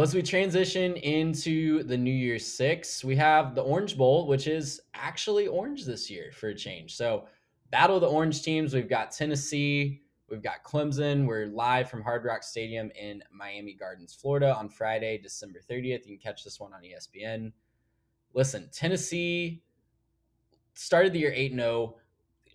Well, as we transition into the New Year's Six, we have the Orange Bowl, which is actually orange this year for a change. So, battle of the orange teams. We've got Tennessee, we've got Clemson. We're live from Hard Rock Stadium in Miami Gardens, Florida on Friday, December 30th. You can catch this one on ESPN. Listen, Tennessee started the year 8-0.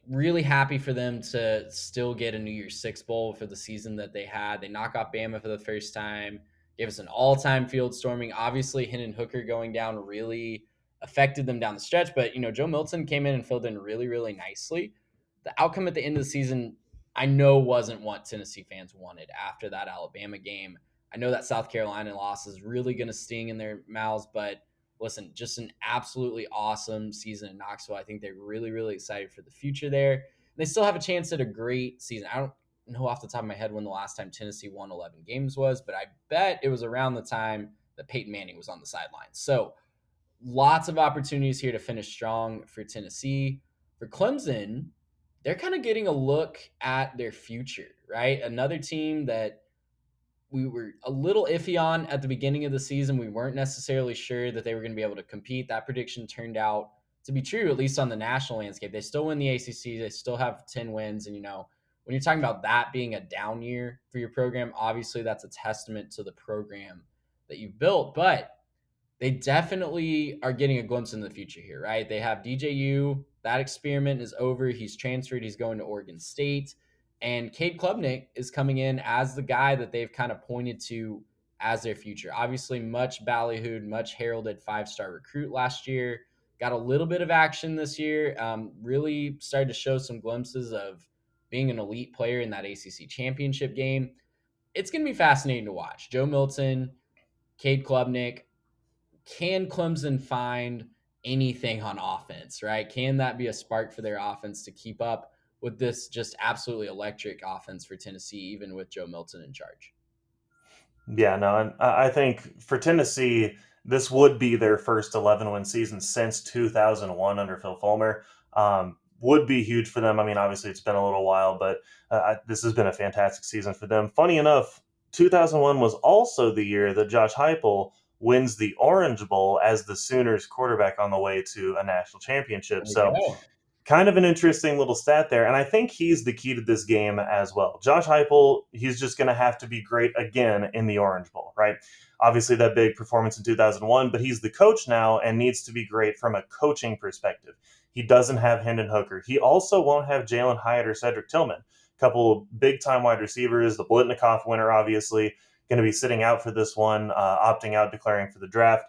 Really happy for them to still get a New Year's Six bowl for the season that they had. They knock off Bama for the first time, gave us an all-time field storming. Obviously, Hendon Hooker going down really affected them down the stretch, but Joe Milton came in and filled in really, really nicely. The outcome at the end of the season, I know wasn't what Tennessee fans wanted after that Alabama game. I know that South Carolina loss is really going to sting in their mouths, but listen, just an absolutely awesome season in Knoxville. I think they're really, really excited for the future there. And they still have a chance at a great season. I don't know off the top of my head when the last time Tennessee won 11 games was, but I bet it was around the time that Peyton Manning was on the sidelines. So lots of opportunities here to finish strong for Tennessee. For Clemson, they're kind of getting a look at their future, right? Another team that we were a little iffy on at the beginning of the season. We weren't necessarily sure that they were going to be able to compete. That prediction turned out to be true, at least on the national landscape. They still win the ACC. They still have 10 wins. And, when you're talking about that being a down year for your program, obviously that's a testament to the program that you've built. But they definitely are getting a glimpse into the future here, right? They have DJU. That experiment is over. He's transferred. He's going to Oregon State. And Cade Klubnik is coming in as the guy that they've kind of pointed to as their future. Obviously, much ballyhooed, much heralded five-star recruit last year. Got a little bit of action this year. Really started to show some glimpses of being an elite player in that ACC championship game. It's going to be fascinating to watch. Joe Milton, Cade Klubnik, can Clemson find anything on offense, right? Can that be a spark for their offense to keep up with this just absolutely electric offense for Tennessee, even with Joe Milton in charge? Yeah, no, and I think for Tennessee, this would be their first 11-win season since 2001 under Phil Fulmer. Would be huge for them. I mean, obviously it's been a little while, but this has been a fantastic season for them. Funny enough, 2001 was also the year that Josh Heupel wins the Orange Bowl as the Sooners quarterback on the way to a national championship. There you So go. kind of an interesting little stat there. And I think he's the key to this game as well. Josh Heupel, he's just going to have to be great again in the Orange Bowl, right? Obviously, that big performance in 2001, but he's the coach now and needs to be great from a coaching perspective. He doesn't have Hendon Hooker. He also won't have Jalen Hyatt or Cedric Tillman. A couple big time wide receivers, the Blitnikoff winner, obviously, going to be sitting out for this one, opting out, declaring for the draft.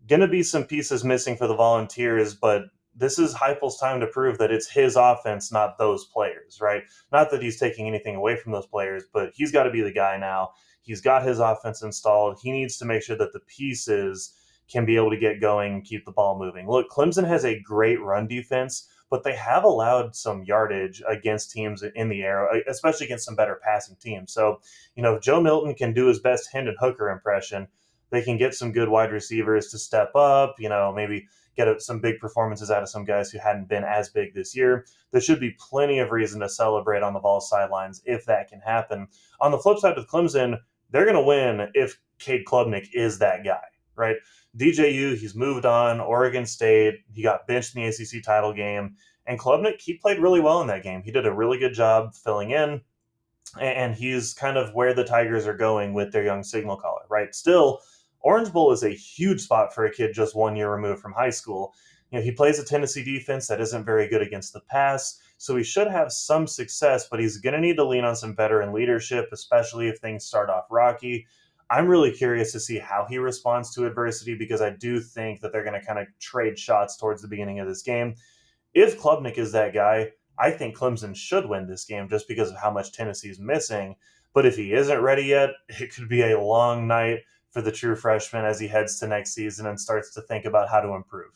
Going to be some pieces missing for the Volunteers, but this is Heupel's time to prove that it's his offense, not those players, right? Not that he's taking anything away from those players, but he's got to be the guy now. He's got his offense installed. He needs to make sure that the pieces can be able to get going and keep the ball moving. Look, Clemson has a great run defense, but they have allowed some yardage against teams in the air, especially against some better passing teams. So, if Joe Milton can do his best Hendon Hooker impression, they can get some good wide receivers to step up, maybe get some big performances out of some guys who hadn't been as big this year. There should be plenty of reason to celebrate on the ball sidelines if that can happen. On the flip side with Clemson, they're going to win if Cade Klubnik is that guy, right? DJU, he's moved on. Oregon State, he got benched in the ACC title game. And Klubnik, he played really well in that game. He did a really good job filling in, and he's kind of where the Tigers are going with their young signal caller, right? Still, Orange Bowl is a huge spot for a kid just 1 year removed from high school. He plays a Tennessee defense that isn't very good against the pass, so he should have some success, but he's going to need to lean on some veteran leadership, especially if things start off rocky. I'm really curious to see how he responds to adversity because I do think that they're going to kind of trade shots towards the beginning of this game. If Klubnik is that guy, I think Clemson should win this game just because of how much Tennessee's missing. But if he isn't ready yet, it could be a long night for the true freshman as he heads to next season and starts to think about how to improve.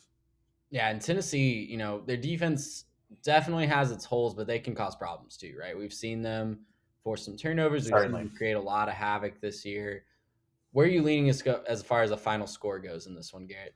Yeah, and Tennessee, their defense definitely has its holes, but they can cause problems too, right? We've seen them force some turnovers. We've seen Certainly. them create a lot of havoc this year. Where are you leaning as far as the final score goes in this one, Garrett?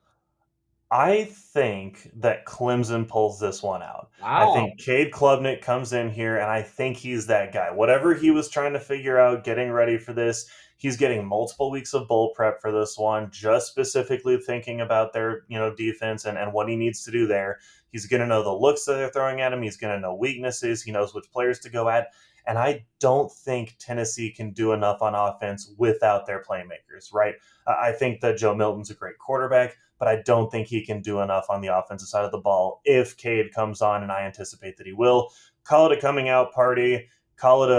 I think that Clemson pulls this one out. I Wow. think Cade Klubnik comes in here, and I think he's that guy. Whatever he was trying to figure out, getting ready for this, he's getting multiple weeks of bowl prep for this one, just specifically thinking about their defense and what he needs to do there. He's going to know the looks that they're throwing at him. He's going to know weaknesses. He knows which players to go at. And I don't think Tennessee can do enough on offense without their playmakers, right? I think that Joe Milton's a great quarterback, but I don't think he can do enough on the offensive side of the ball if Cade comes on, and I anticipate that he will. Call it a coming out party. Call it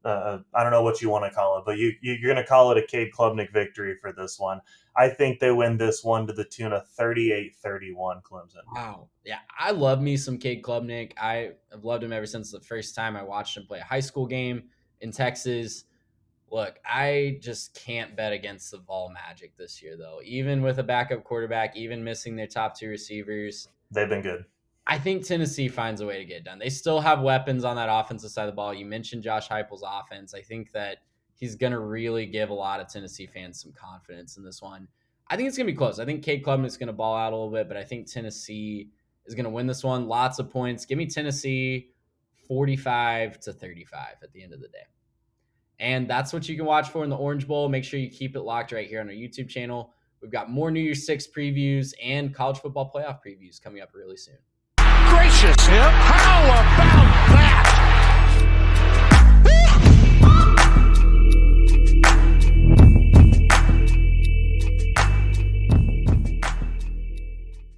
I don't know what you want to call it, but you're going to call it a Cade Klubnik victory for this one. I think they win this one to the tune of 38-31 Clemson. Wow. Yeah, I love me some Cade Klubnik. I have loved him ever since the first time I watched him play a high school game in Texas. Look, I just can't bet against the Vol Magic this year, though. Even with a backup quarterback, even missing their top two receivers, They've been good. I think Tennessee finds a way to get it done. They still have weapons on that offensive side of the ball. You mentioned Josh Heupel's offense. I think that he's going to really give a lot of Tennessee fans some confidence in this one. I think it's going to be close. I think Cade Klubnik is going to ball out a little bit, but I think Tennessee is going to win this one. Lots of points. Give me Tennessee 45-35 at the end of the day. And that's what you can watch for in the Orange Bowl. Make sure you keep it locked right here on our YouTube channel. We've got more New Year's Six previews and college football playoff previews coming up really soon.